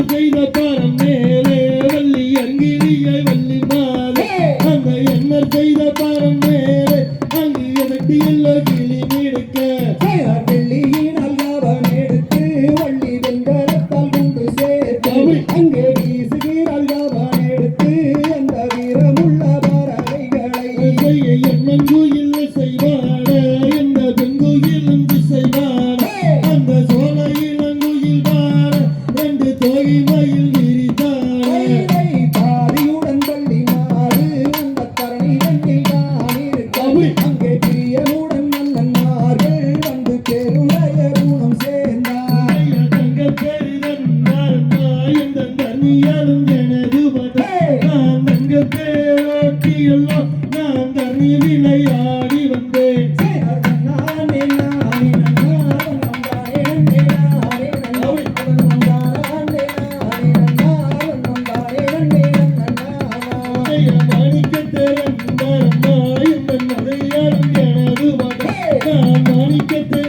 செய்த பாரம் மேலே வள்ளி அங்கிரியை வள்ளி மாலை அந்த என்ன செய்த பாரம் மேலே அங்கு எதட்டி எல்ல கிளி மிடுக்க வெள்ளியினால் யாவன் எடுத்து வள்ளி வெண்கலத்தால் கொண்டு சேர்த்து அங்கே வீசுகிறாள் யாவன் எடுத்து அந்த வீரமுள்ள பறவைகளை என்னங்குயில் செய்வாட எந்த பெண்குயிலும் செய்வாட அந்த சோழ இளங்குயில் வாட ரெண்டு தோகை மயில் விரித்தாட தாரியுடன் வள்ளி மாறு அந்த தரணி தண்ணில் தான் இருக்க அங்கே பிரியனுடன் மன்னன்மார்கள் வந்து பெருளைய குணம் சேர்ந்தார் தங்க பெரிதன்மார் எந்த தனியாலும் எனது நான் தங்க பேரோட்டியெல்லாம் நான் தனி விளையாடி வந்தேன் மாணிக்கத்தை